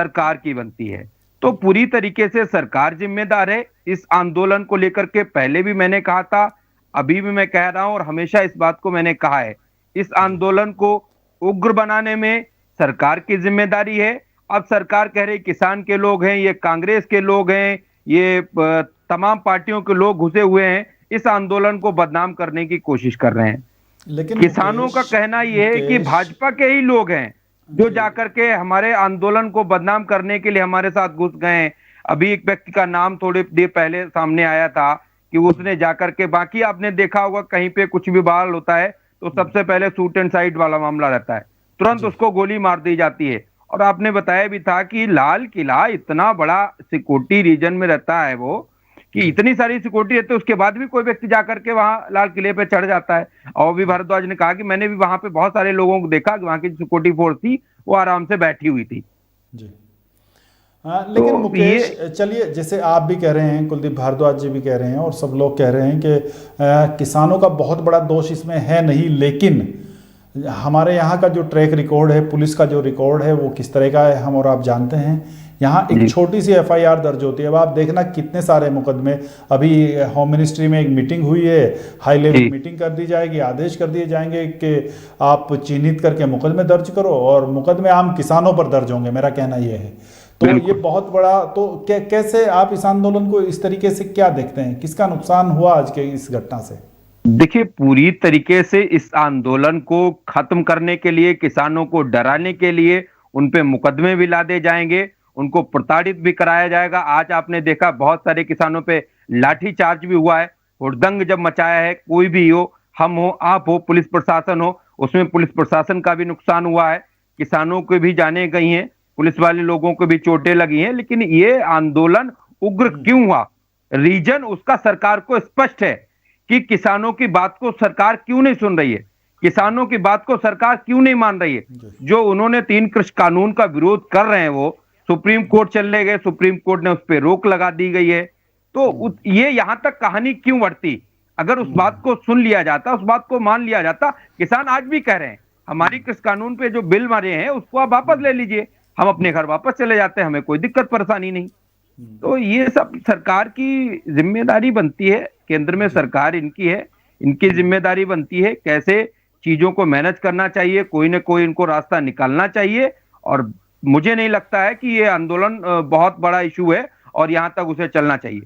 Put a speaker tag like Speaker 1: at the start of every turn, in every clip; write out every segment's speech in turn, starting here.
Speaker 1: सरकार की बनती है। तो पूरी तरीके से सरकार जिम्मेदार है इस आंदोलन को लेकर के। पहले भी मैंने कहा था, अभी भी मैं कह रहा हूं और हमेशा इस बात को मैंने कहा है, इस आंदोलन को उग्र बनाने में सरकार की जिम्मेदारी है। अब सरकार कह रही किसान के लोग हैं, ये कांग्रेस के लोग हैं, ये तमाम पार्टियों के लोग घुसे हुए हैं, इस आंदोलन को बदनाम करने की कोशिश कर रहे हैं।
Speaker 2: लेकिन
Speaker 1: किसानों का कहना यह है कि भाजपा के ही लोग हैं जो जाकर के हमारे आंदोलन को बदनाम करने के लिए हमारे साथ घुस गए हैं। अभी एक व्यक्ति का नाम थोड़ी देर पहले सामने आया था कि उसने जाकर के, बाकी आपने देखा होगा कहीं पे कुछ भी बवाल होता है तो सबसे पहले शूट एंड साइड वाला मामला रहता है, तुरंत उसको गोली मार दी जाती है। और आपने बताया भी था कि लाल किला इतना बड़ा सिक्योरिटी रीजन में रहता है वो, कि इतनी सारी सिक्योरिटी रहती है, उसके बाद भी कोई व्यक्ति जाकर के वहां लाल किले पे चढ़ जाता है। और भी भारद्वाज ने कहा कि मैंने भी वहां पे बहुत सारे लोगों को देखा कि वहां की सिक्योरिटी फोर्स थी वो आराम से बैठी हुई थी
Speaker 2: जी। लेकिन तो मुकेश, चलिए, जैसे आप भी कह रहे हैं, कुलदीप भारद्वाज जी भी कह रहे हैं और सब लोग कह रहे हैं कि किसानों का बहुत बड़ा दोष इसमें है नहीं, लेकिन हमारे यहाँ का जो ट्रैक रिकॉर्ड है, पुलिस का जो रिकॉर्ड है, वो किस तरह का है हम और आप जानते हैं। यहाँ एक छोटी सी एफआईआर दर्ज होती है, अब आप देखना कितने सारे मुकदमे। अभी होम मिनिस्ट्री में एक मीटिंग हुई है, हाई लेवल मीटिंग कर दी जाएगी, आदेश कर दिए जाएंगे कि आप चिन्हित करके मुकदमे दर्ज करो, और मुकदमे आम किसानों पर दर्ज होंगे, मेरा कहना यह है। तो ये बहुत बड़ा, तो कैसे आप इस आंदोलन को इस तरीके से क्या देखते हैं, किसका नुकसान हुआ आज के इस घटना से?
Speaker 1: देखिए, पूरी तरीके से इस आंदोलन को खत्म करने के लिए, किसानों को डराने के लिए उन पे मुकदमे भी लादे जाएंगे, उनको प्रताड़ित भी कराया जाएगा। आज आपने देखा बहुत सारे किसानों पे लाठीचार्ज भी हुआ है, हुड़दंग जब मचाया है, कोई भी हो, हम हो, आप हो, पुलिस प्रशासन हो, उसमें पुलिस प्रशासन का भी नुकसान हुआ है, किसानों को भी जाने गई हैं, पुलिस वाले लोगों को भी चोटें लगी हैं। लेकिन ये आंदोलन उग्र क्यों हुआ, रीजन उसका सरकार को स्पष्ट है कि किसानों की बात को सरकार क्यों नहीं सुन रही है, किसानों की बात को सरकार क्यों नहीं मान रही है। जो उन्होंने 3 कृषि कानून का विरोध कर रहे हैं वो सुप्रीम कोर्ट चले गए, सुप्रीम कोर्ट ने उस पर रोक लगा दी गई है। तो ये यहां तक कहानी क्यों बढ़ती? अगर उस बात को सुन लिया जाता, उस बात को मान लिया जाता। किसान आज भी कह रहे हैं हमारी कृषि कानून पे जो बिल मारे हैं उसको आप वापस ले लीजिए, हम अपने घर वापस चले जाते हैं, हमें कोई दिक्कत परेशानी नहीं। तो ये सब सरकार की जिम्मेदारी बनती है, केंद्र में सरकार इनकी है, इनकी जिम्मेदारी बनती है कैसे चीजों को मैनेज करना चाहिए, कोई ना कोई इनको रास्ता निकालना चाहिए। और मुझे नहीं लगता है कि ये आंदोलन बहुत बड़ा इशू है और यहां तक उसे चलना चाहिए।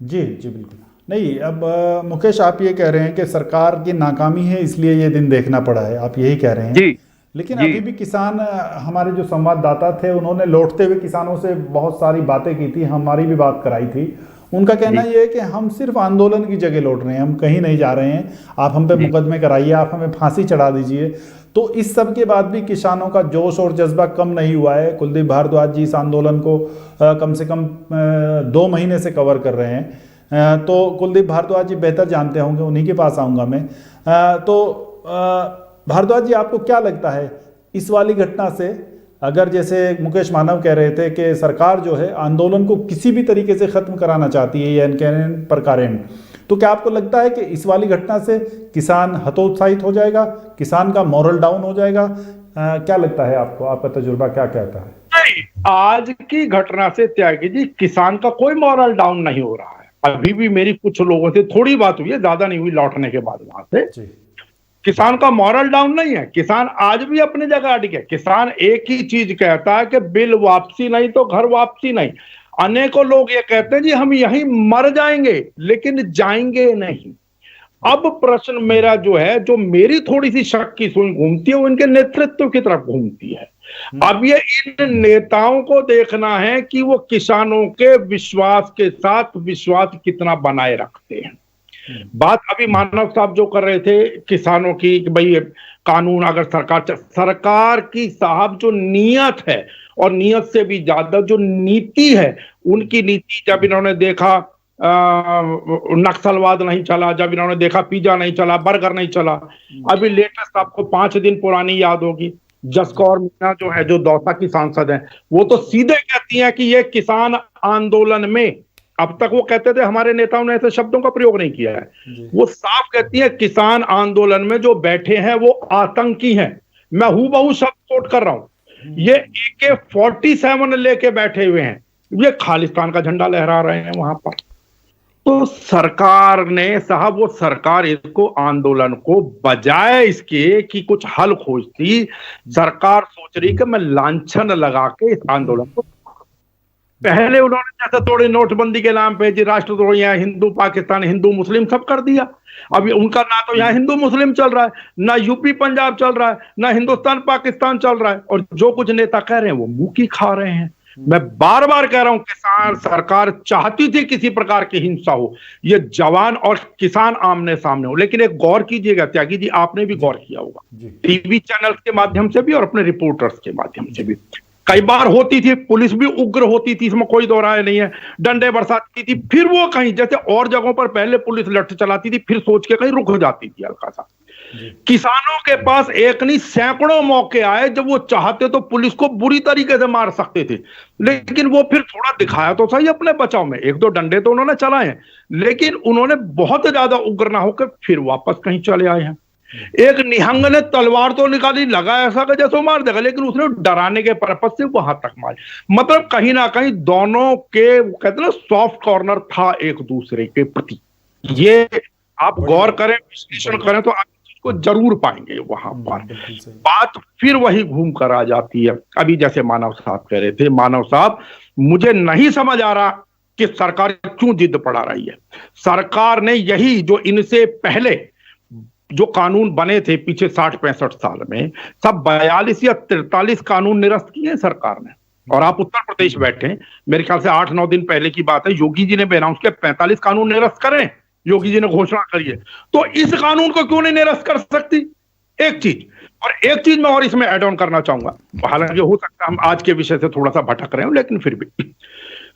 Speaker 2: जी जी, बिल्कुल नहीं। अब मुकेश, आप ये कह रहे हैं कि सरकार की नाकामी है इसलिए ये दिन देखना पड़ा है, आप यही कह रहे हैं?
Speaker 1: जी।
Speaker 2: लेकिन अभी भी किसान, हमारे जो संवाददाता थे उन्होंने लौटते हुए किसानों से बहुत सारी बातें की थी, हमारी भी बात कराई थी। उनका कहना यह है कि हम सिर्फ आंदोलन की जगह लौट रहे हैं, हम कहीं नहीं जा रहे हैं, आप हम पे मुकदमे कराइए, आप हमें फांसी चढ़ा दीजिए। तो इस सब के बाद भी किसानों का जोश और जज्बा कम नहीं हुआ है। कुलदीप भारद्वाज जी इस आंदोलन को कम से कम 2 महीने से कवर कर रहे हैं। तो कुलदीप भारद्वाज जी बेहतर जानते होंगे, उन्हीं के पास आऊँगा मैं। तो भारद्वाज जी, आपको क्या लगता है इस वाली घटना से? अगर जैसे मुकेश मानव कह रहे थे कि सरकार जो है आंदोलन को किसी भी तरीके से खत्म कराना चाहती है, या प्रकारेण, तो क्या आपको लगता है कि इस वाली घटना से किसान हतोत्साहित हो जाएगा, किसान का मॉरल डाउन हो जाएगा? क्या लगता है आपको, आपका तजुर्बा क्या कहता है?
Speaker 3: नहीं, आज की घटना से त्यागी जी किसान का कोई मॉरल डाउन नहीं हो रहा है। अभी भी मेरी कुछ लोगों से थोड़ी बात हुई है, ज्यादा नहीं हुई, लौटने के बाद वहां से। किसान का मॉरल डाउन नहीं है, किसान आज भी अपनी जगह अटके है। किसान एक ही चीज कहता है कि बिल वापसी नहीं तो घर वापसी नहीं। अनेकों लोग ये कहते हैं जी हम यहीं मर जाएंगे लेकिन जाएंगे नहीं। अब प्रश्न मेरा जो है, जो मेरी थोड़ी सी शक की सुई घूमती है, वो इनके नेतृत्व की तरफ घूमती है। अब ये इन नेताओं को देखना है कि वो किसानों के विश्वास के साथ विश्वास कितना बनाए रखते हैं। बात अभी मानव साहब जो कर रहे थे किसानों की कि भाई कानून अगर सरकार की साहब जो नीयत है, और नीयत से भी ज्यादा जो नीति है, उनकी नीति जब इन्होंने देखा नक्सलवाद नहीं चला, जब इन्होंने देखा पिज्जा नहीं चला, बर्गर नहीं चला। अभी लेटेस्ट आपको 5 दिन पुरानी याद होगी, जसकौर मीणा जो है, जो दौसा की सांसद है, वो तो सीधे कहती हैं कि ये किसान आंदोलन में, अब तक वो कहते थे हमारे नेताओं ने ऐसे शब्दों का प्रयोग नहीं किया है, वो साफ कहती है किसान आंदोलन में जो बैठे हैं वो आतंकी हैं। मैं हूबहू शब्द कोट कर रहा हूं, ये AK-47 लेके बैठे हुए हैं, ये खालिस्तान का झंडा लहरा रहे हैं वहां पर। तो सरकार ने साहब, वो सरकार इसको आंदोलन को बजाय इसके कि कुछ हल खोजती, सरकार सोच रही कि मैं लांछन लगा के इस आंदोलन को, पहले उन्होंने जैसे तोड़े नोटबंदी के नाम पे जी राष्ट्रद्रोही यहाँ हिंदू पाकिस्तान हिंदू मुस्लिम सब कर दिया। अभी उनका ना तो यहाँ हिंदू मुस्लिम चल रहा है, ना यूपी पंजाब चल रहा है, ना हिंदुस्तान पाकिस्तान चल रहा है, और जो कुछ नेता कह रहे हैं वो मुंह की खा रहे हैं। मैं बार बार कह रहा हूं, किसान सरकार चाहती थी किसी प्रकार की हिंसा हो, ये जवान और किसान आमने सामने हो, लेकिन एक गौर कीजिएगा त्यागी जी, आपने भी गौर किया होगा टीवी चैनल के माध्यम से भी और अपने रिपोर्टर्स के माध्यम से भी, कई बार होती थी, पुलिस भी उग्र होती थी, इसमें कोई दो राय नहीं है, डंडे बरसाती थी, फिर वो कहीं जैसे और जगहों पर पहले पुलिस लठ चलाती थी, फिर सोच के कहीं रुक जाती थी हल्का सा। किसानों के पास एक नहीं सैकड़ों मौके आए जब वो चाहते तो पुलिस को बुरी तरीके से मार सकते थे, लेकिन वो फिर थोड़ा दिखाया तो सही अपने बचाव में, एक दो डंडे तो उन्होंने चलाए हैं, लेकिन उन्होंने बहुत ज्यादा उग्र ना होकर फिर वापस कहीं चले आए हैं। एक निहंग ने तलवार तो निकाली, लगा ऐसा कि जैसे मार देगा, लेकिन उसने डराने के पर्पज से वहां तक मार, मतलब कहीं ना कहीं दोनों के कहते ना सॉफ्ट कॉर्नर था एक दूसरे के प्रति। ये आप गौर करें, विश्लेषण करें तो आप को जरूर पाएंगे वहां पर। बात फिर वही घूम कर आ जाती है। अभी जैसे मानव साहब कह रहे थे, मानव साहब मुझे नहीं समझ आ रहा कि सरकार क्यों जिद पड़ा रही है। सरकार ने यही जो इनसे पहले जो कानून बने थे पिछले 60-65 साल में, सब 42 या 43 कानून निरस्त किए सरकार ने। और आप उत्तर प्रदेश बैठे, मेरे ख्याल से 8-9 दिन पहले की बात है, योगी जी ने भी अनाउंस किया 45 कानून निरस्त करें, योगी जी ने घोषणा करी है। तो इस कानून को क्यों नहीं निरस्त कर सकती? एक चीज, और एक चीज मैं और इसमें ऐड ऑन करना चाहूंगा, हालांकि हो सकता है हम आज के विषय से थोड़ा सा भटक रहे हो, लेकिन फिर भी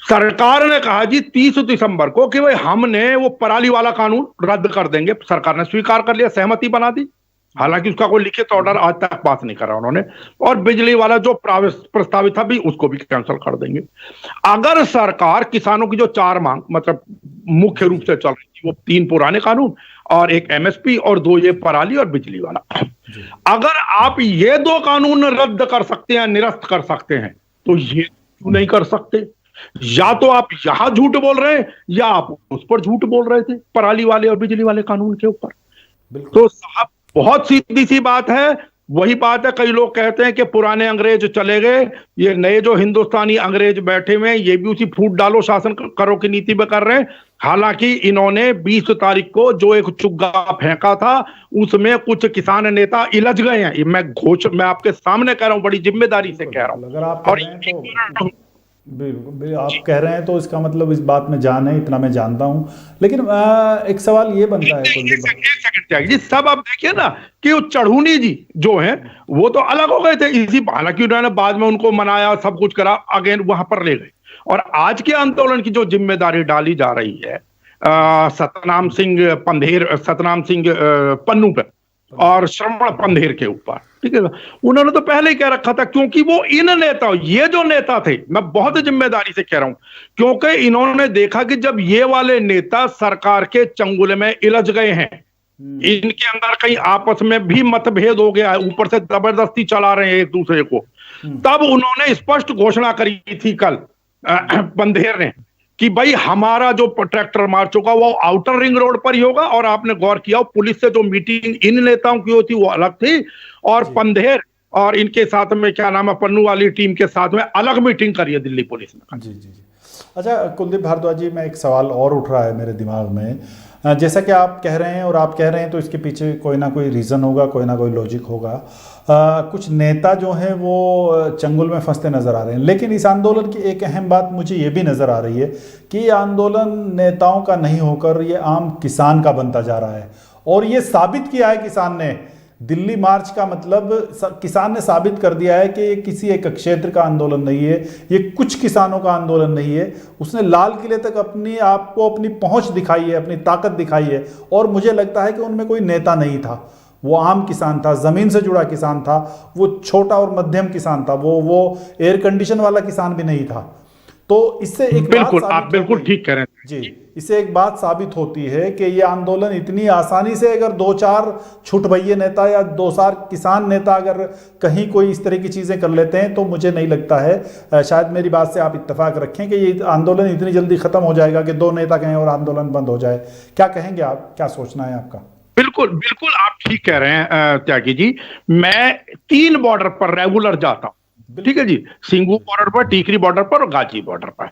Speaker 3: सरकार ने कहा जी 30 दिसंबर को कि भाई हमने वो पराली वाला कानून रद्द कर देंगे। सरकार ने स्वीकार कर लिया, सहमति बना दी, हालांकि उसका कोई लिखित ऑर्डर आज तक पास नहीं करा उन्होंने, और बिजली वाला जो प्रस्तावित था भी उसको भी कैंसिल कर देंगे। अगर सरकार किसानों की जो 4 मांग मतलब मुख्य रूप से चल रही थी, वो 3 पुराने कानून और एक MSP और 2 ये पराली और बिजली वाला, अगर आप ये 2 कानून रद्द कर सकते हैं, निरस्त कर सकते हैं, तो ये क्यों नहीं कर सकते? या तो आप यहां झूठ बोल रहे हैं या आप उस पर झूठ बोल रहे थे, पराली वाले और बिजली वाले कानून के ऊपर। तो साहब बहुत सीधी सी बात है, वही बात है, कई लोग कहते हैं कि पुराने अंग्रेज चले गए, ये नए जो हिंदुस्तानी अंग्रेज बैठे हुए हैं ये भी उसी फूट डालो शासन करो की नीति में कर रहे हैं। हालांकि इन्होंने 20 तारीख को जो एक चुग्गा फेंका था उसमें कुछ किसान नेता इलझ गए हैं। मैं आपके सामने कह रहा हूं, बड़ी जिम्मेदारी से कह रहा हूं।
Speaker 2: अगर आप आप कह रहे हैं तो इसका मतलब इस बात में जान है, इतना मैं जानता हूं, लेकिन एक सवाल ये बनता है
Speaker 3: एक सेकंड जी, सब आप देखिए ना कि वो चढ़ूनी जी जो हैं वो तो अलग हो गए थे इसी, हालांकि उन्होंने बाद में उनको मनाया, सब कुछ करा, अगेन वहां पर ले गए। और आज के आंदोलन की जो जिम्मेदारी डाली जा रही है सतनाम सिंह पन्नू पे और श्रवण पंधेर के ऊपर, ठीक है, उन्होंने तो पहले ही कह रखा था, क्योंकि वो इन नेता, ये जो नेता थे, मैं बहुत जिम्मेदारी से कह रहा हूं, क्योंकि इन्होंने देखा कि जब ये वाले नेता सरकार के चंगुल में इलझ गए हैं, इनके अंदर कहीं आपस में भी मतभेद हो गया है, ऊपर से जबरदस्ती चला रहे हैं एक दूसरे को, तब उन्होंने स्पष्ट घोषणा करी थी कल पंधेर ने कि भाई हमारा जो ट्रैक्टर मार्च होगा वो आउटर रिंग रोड पर ही होगा। और आपने गौर किया पुलिस से जो मीटिंग इन नेताओं की होती वो अलग थी, और पंधेर और इनके साथ में क्या नाम है पन्नू वाली टीम के साथ में अलग मीटिंग करी है दिल्ली पुलिस ने।
Speaker 2: जी जी जी। अच्छा कुलदीप भारद्वाज जी, मैं एक सवाल और उठ रहा है मेरे दिमाग में, जैसा कि आप कह रहे हैं और आप कह रहे हैं तो इसके पीछे कोई ना कोई रीज़न होगा, कोई ना कोई लॉजिक होगा। कुछ नेता जो हैं वो चंगुल में फंसते नज़र आ रहे हैं, लेकिन इस आंदोलन की एक अहम बात मुझे ये भी नज़र आ रही है कि ये आंदोलन नेताओं का नहीं होकर ये आम किसान का बनता जा रहा है, और ये साबित किया है किसान ने। दिल्ली मार्च का मतलब किसान ने साबित कर दिया है कि ये किसी एक क्षेत्र का आंदोलन नहीं है, ये कुछ किसानों का आंदोलन नहीं है। उसने लाल किले तक अपनी आपको अपनी पहुंच दिखाई है, अपनी ताकत दिखाई है, और मुझे लगता है कि उनमें कोई नेता नहीं था, वो आम किसान था, ज़मीन से जुड़ा किसान था, वो छोटा और मध्यम किसान था, वो एयर कंडीशन वाला किसान भी नहीं था। तो इससे एक
Speaker 3: बिल्कुल आप बिल्कुल ठीक कह रहे हैं।
Speaker 2: जी, इससे एक बात साबित होती है कि ये आंदोलन इतनी आसानी से अगर दो चार छुटभइये नेता या दो चार किसान नेता अगर कहीं कोई इस तरह की चीज़ें कर लेते हैं तो मुझे नहीं लगता है, शायद मेरी बात से आप इत्तेफाक रखें कि ये आंदोलन इतनी जल्दी ख़त्म हो जाएगा कि दो नेता कहें और आंदोलन बंद हो जाए। क्या कहेंगे आप, क्या सोचना है आपका?
Speaker 3: बिल्कुल बिल्कुल, आप ठीक कह रहे हैं त्यागी जी। मैं 3 बॉर्डर पर रेगुलर जाता हूँ, ठीक है जी, सिंगू बॉर्डर पर, टीकरी बॉर्डर पर और गाजी बॉर्डर पर।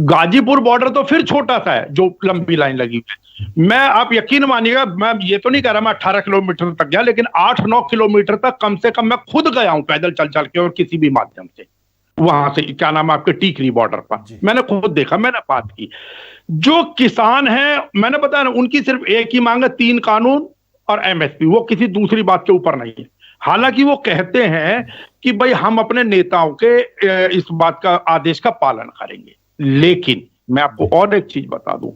Speaker 3: गाजीपुर बॉर्डर तो फिर छोटा सा है जो लंबी लाइन लगी हुई है। मैं, आप यकीन मानिएगा, मैं ये तो नहीं कह रहा मैं 18 किलोमीटर तक गया, लेकिन 8-9 किलोमीटर तक कम से कम मैं खुद गया हूं पैदल चल चल के और किसी भी माध्यम से। वहां से क्या नाम है आपके टीकरी बॉर्डर पर मैंने खुद देखा, मैंने बात की। जो किसान है, मैंने बताया ना, उनकी सिर्फ एक ही मांग है, 3 कानून और एमएसपी, वो किसी दूसरी बात के ऊपर नहीं है। हालांकि वो कहते हैं कि भाई हम अपने नेताओं के इस बात का, आदेश का पालन करेंगे, लेकिन मैं आपको और एक चीज बता दूं,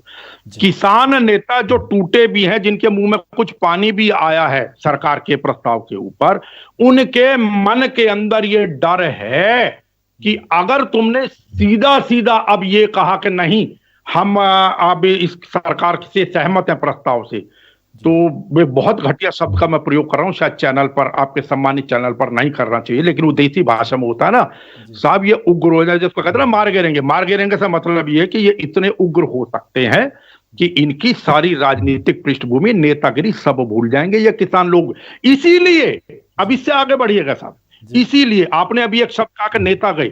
Speaker 3: किसान नेता जो टूटे भी हैं, जिनके मुंह में कुछ पानी भी आया है सरकार के प्रस्ताव के ऊपर, उनके मन के अंदर ये डर है कि अगर तुमने सीधा सीधा अब ये कहा कि नहीं हम अब इस सरकार से सहमत हैं प्रस्ताव से, तो वे बहुत घटिया शब्द का मैं प्रयोग कर रहा हूं, शायद चैनल पर, आपके सम्मानित चैनल पर नहीं करना चाहिए, लेकिन वो देसी भाषा में होता है ना साहब, ये उग्र हो जाए, जिसको कहते हैं ना मार गिरेंगे। मार गिरेंगे से मतलब ये है कि ये इतने उग्र हो सकते हैं कि इनकी सारी राजनीतिक पृष्ठभूमि, नेतागिरी सब भूल जाएंगे ये किसान लोग। इसीलिए अब इससे आगे बढ़िएगा साहब, इसीलिए आपने अभी एक शब्द कहा कि नेता गए,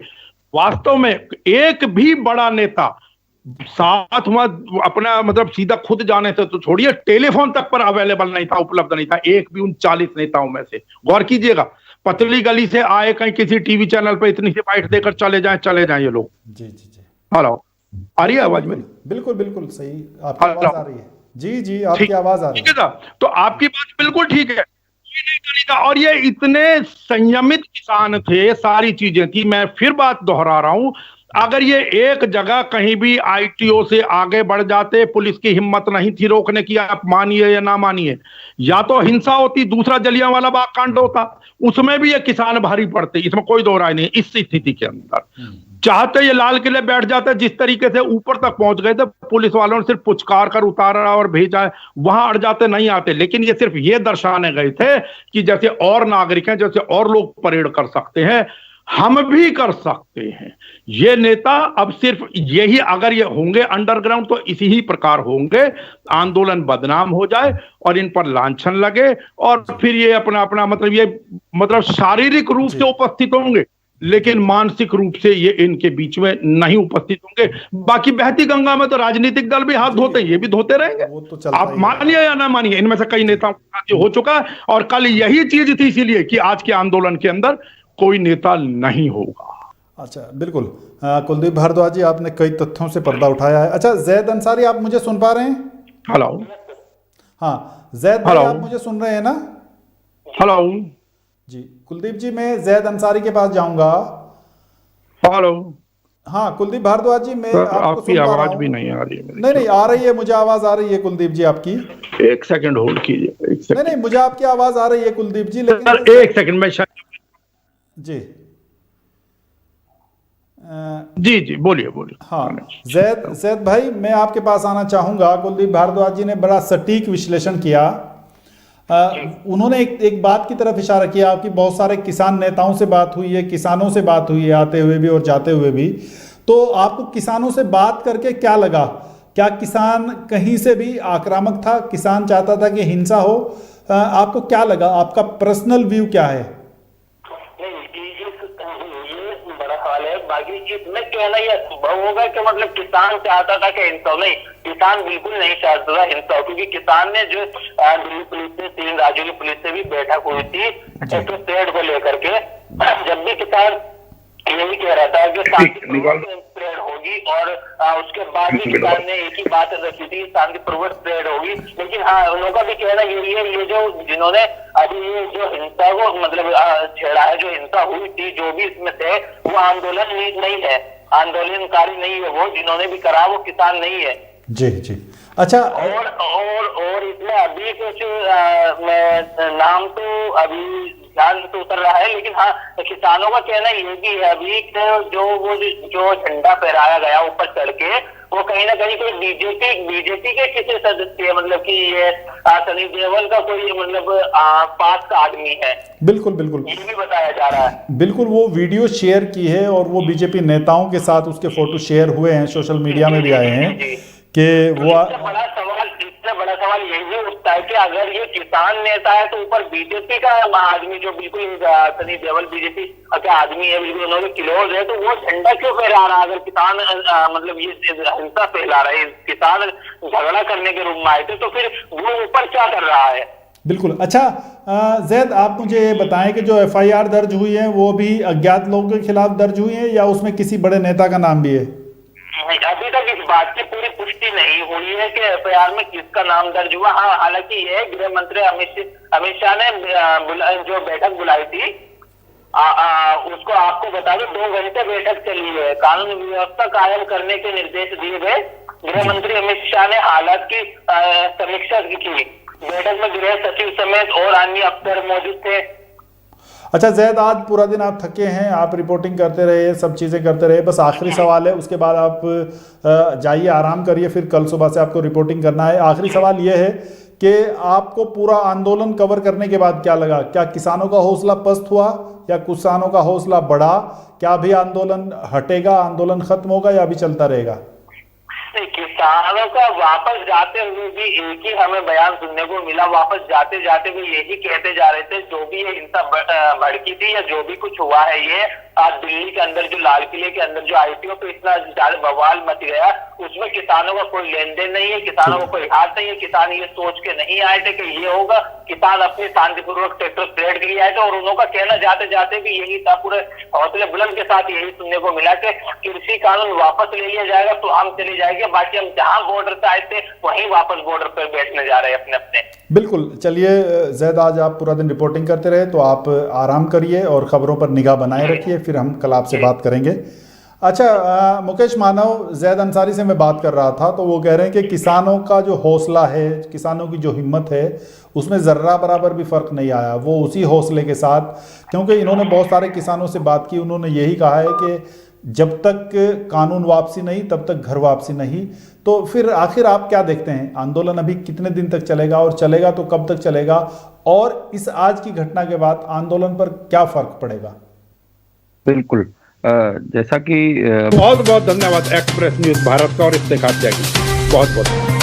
Speaker 3: वास्तव में एक भी बड़ा नेता साथ में अपना, मतलब सीधा खुद जाने से तो छोड़िए, टेलीफोन तक पर अवेलेबल नहीं था, उपलब्ध नहीं था, एक भी उन 40 नेताओं में से। गौर कीजिएगा, पतली गली से आए, कहीं किसी टीवी चैनल पर इतनी सी बाइट देकर चले जाएं ये लोग।
Speaker 2: जी जी जी,
Speaker 3: हेलो, आ रही है आवाज मेरी?
Speaker 2: बिल्कुल बिल्कुल सही, आपकी आवाज आ रही है। जी जी, आपकी आवाज आ रही है।
Speaker 3: तो आपकी बात बिल्कुल ठीक है, ये नहीं करेगा। और ये इतने संयमित किसान थे, सारी चीजें थी। मैं फिर बात दोहरा रहा हूं, अगर ये एक जगह कहीं भी आईटीओ से आगे बढ़ जाते, पुलिस की हिम्मत नहीं थी रोकने की, आप मानिए या ना मानिए, या तो हिंसा होती, दूसरा जलियांवाला बाग कांड होता, उसमें भी ये किसान भारी पड़ते, इसमें कोई दो राय नहीं। इस स्थिति के अंदर चाहते ये लाल किले बैठ जाते, जिस तरीके से ऊपर तक पहुंच गए थे, पुलिस वालों ने सिर्फ पुचकार कर उतारा और भेजा, वहां अड़ जाते, नहीं आते। लेकिन ये सिर्फ ये दर्शाने गए थे कि जैसे और नागरिक हैं, जैसे और लोग परेड कर सकते हैं, हम भी कर सकते हैं। ये नेता अब सिर्फ यही, अगर ये होंगे अंडरग्राउंड तो इसी ही प्रकार होंगे, आंदोलन बदनाम हो जाए और इन पर लांछन लगे, और फिर ये अपना अपना मतलब ये मतलब शारीरिक रूप से उपस्थित होंगे, लेकिन मानसिक रूप से ये इनके बीच में नहीं उपस्थित होंगे। बाकी बहती गंगा में तो राजनीतिक दल भी हाथ धोते हैं, ये भी धोते रहेंगे,
Speaker 2: तो
Speaker 3: आप मानिए या ना मानिए। इनमें से कई नेताओं का हो चुका है, और कल यही चीज थी, इसीलिए कि आज के आंदोलन के अंदर कोई नेता नहीं होगा।
Speaker 2: अच्छा, बिल्कुल। कुलदीप भारद्वाज जी, आपने कई तथ्यों से पर्दा उठाया है। अच्छा, जैद अंसारी, आप मुझे सुन पा रहे हैं?
Speaker 3: हेलो,
Speaker 2: हाँ जैद भाई, आप मुझे सुन रहे हैं ना?
Speaker 3: हेलो
Speaker 2: जी, कुलदीप जी, मैं जैद अंसारी के पास जाऊंगा।
Speaker 3: हेलो,
Speaker 2: हाँ कुलदीप भारद्वाज जी, मैं
Speaker 3: आपकी आवाज भी नहीं आ रही है।
Speaker 2: नहीं, आ रही है, मुझे आवाज आ रही है कुलदीप जी आपकी।
Speaker 3: एक सेकंड होल्ड कीजिए।
Speaker 2: नहीं, मुझे आपकी आवाज आ रही है कुलदीप जी, लेकिन
Speaker 3: एक सेकंड में
Speaker 2: जी
Speaker 3: जी बोलिए।
Speaker 2: हाँ जैद भाई, मैं आपके पास आना चाहूंगा। कुलदीप भारद्वाज जी ने बड़ा सटीक विश्लेषण किया। उन्होंने एक बात की तरफ इशारा किया कि बहुत सारे किसान नेताओं से बात हुई है, किसानों से बात हुई है, आते हुए भी और जाते हुए भी। तो आपको किसानों से बात करके क्या लगा? क्या किसान कहीं से भी आक्रामक था? किसान चाहता था कि हिंसा हो? आपको क्या लगा? आपका पर्सनल व्यू क्या है?
Speaker 4: बाकी इसमें कहना यह संभव होगा कि मतलब किसान चाहता था कि हिंसा नहीं, किसान बिल्कुल नहीं चाहता था हिंसा, क्योंकि किसान ने जो दिल्ली पुलिस से, 3 राज्यों की पुलिस से भी बैठक हुई थी पेड़ को लेकर के, जब भी किसान यही कह रहा था कि शांतिपूर्वक परेड होगी, और उसके बाद भी किसान ने एक ही बात रखी थी, शांतिपूर्वक परेड होगी। लेकिन हाँ, उनका भी कहना यही है, ये जो जिन्होंने अभी ये जो हिंसा को मतलब छेड़ा है, जो हिंसा हुई थी, जो भी इसमें थे, वो आंदोलन नहीं है, आंदोलनकारी नहीं है, वो जिन्होंने भी करा वो किसान नहीं है।
Speaker 2: जी जी, अच्छा।
Speaker 4: और इसमें अभी कुछ नाम तो अभी ध्यान तो उतर रहा है, लेकिन हाँ, किसानों का कहना ये भी है अभी कि जो झंडा फहराया गया ऊपर चढ़ के, वो कहीं ना कहीं कोई बीजेपी के किसी सदस्य, मतलब कि ये सनी देओल का कोई मतलब पास का आदमी है।
Speaker 2: बिल्कुल बिल्कुल,
Speaker 4: ये भी बताया जा रहा है।
Speaker 2: बिल्कुल, वो वीडियो शेयर की है और वो बीजेपी नेताओं के साथ उसके फोटो शेयर हुए हैं, सोशल मीडिया में भी आए हैं कि वो
Speaker 4: इससे बड़ा सवाल यही उठता है कि अगर ये किसान नेता है तो ऊपर बीजेपी का आदमी, जो बिल्कुल सनी देओल बीजेपी का आदमी है, बिल्कुल उन्होंने क्लोज है, तो वो झंडा क्यों फहरा रहा है? अगर किसान मतलब ये हिंसा फैला रहे, किसान झगड़ा करने के रूप में आए थे, तो फिर वो ऊपर क्या कर रहा है?
Speaker 2: बिल्कुल। अच्छा जैद, आप मुझे ये बताएं कि जो एफआईआर दर्ज हुई है वो भी अज्ञात लोगों के खिलाफ दर्ज हुई है या उसमें किसी बड़े नेता का नाम भी है?
Speaker 4: अभी तक इस बात की पूरी पुष्टि नहीं हुई है कि एफआईआर में किसका नाम दर्ज हुआ। हाँ, हालांकि ये गृह मंत्री अमित शाह ने जो बैठक बुलाई थी, उसको आपको बता दो 2 घंटे बैठक चली है। कानून व्यवस्था कायम करने के निर्देश दिए गए। गृह मंत्री अमित शाह ने हालात की समीक्षा की। बैठक में गृह सचिव समेत और अन्य अफसर मौजूद थे।
Speaker 2: अच्छा जैद, आज पूरा दिन आप थके हैं, आप रिपोर्टिंग करते रहे, सब चीज़ें करते रहे, बस आखिरी सवाल है, उसके बाद आप जाइए आराम करिए, फिर कल सुबह से आपको रिपोर्टिंग करना है। आखिरी सवाल ये है कि आपको पूरा आंदोलन कवर करने के बाद क्या लगा? क्या किसानों का हौसला पस्त हुआ या किसानों का हौसला बढ़ा? क्या अभी आंदोलन हटेगा, आंदोलन खत्म होगा या अभी चलता रहेगा?
Speaker 4: किसानों का वापस जाते हुए भी एक ही हमें बयान सुनने को मिला। वापस जाते जाते भी यही कहते जा रहे थे, जो भी ये हिंसा भड़की थी या जो भी कुछ हुआ है, ये आज दिल्ली के अंदर जो लाल किले के अंदर जो आईटीओ पे इतना ज्यादा बवाल मच गया, उसमें किसानों का कोई लेन देन नहीं है, किसानों का कोई हाथ नहीं है। किसान ये सोच के नहीं आए थे कि ये होगा। किसान अपने शांतिपूर्वक ट्रैक्टर परेड के लिए आए थे और उन्होंने कहना जाते जाते भी यही था, पूरे हौसले बुलंद के साथ यही सुनने को मिला कि कृषि कानून वापस ले लिया जाएगा तो हम चले जाएंगे, बाकी हम जहां बॉर्डर पे आए थे वहीं वापस बॉर्डर पर बैठने जा रहे हैं अपने अपने।
Speaker 2: बिल्कुल। चलिए जैद, आज आप पूरा दिन रिपोर्टिंग करते रहे, तो आप आराम करिए और खबरों पर निगाह बनाए रखिए, फिर हम कल आपसे बात करेंगे। अच्छा मुकेश मानव, जैद अंसारी से मैं बात कर रहा था, तो वो कह रहे हैं कि किसानों का जो हौसला है, किसानों की जो हिम्मत है, उसमें ज़र्रा बराबर भी फ़र्क नहीं आया। वो उसी हौसले के साथ, क्योंकि इन्होंने बहुत सारे किसानों से बात की, उन्होंने यही कहा है कि जब तक कानून वापसी नहीं तब तक घर वापसी नहीं। तो फिर आखिर आप क्या देखते हैं, आंदोलन अभी कितने दिन तक चलेगा और चलेगा तो कब तक चलेगा, और इस आज की घटना के बाद आंदोलन पर क्या फर्क पड़ेगा?
Speaker 1: बिल्कुल, जैसा कि
Speaker 3: बहुत बहुत धन्यवाद एक्सप्रेस न्यूज भारत का और इफ्तेखार त्यागी, बहुत बहुत।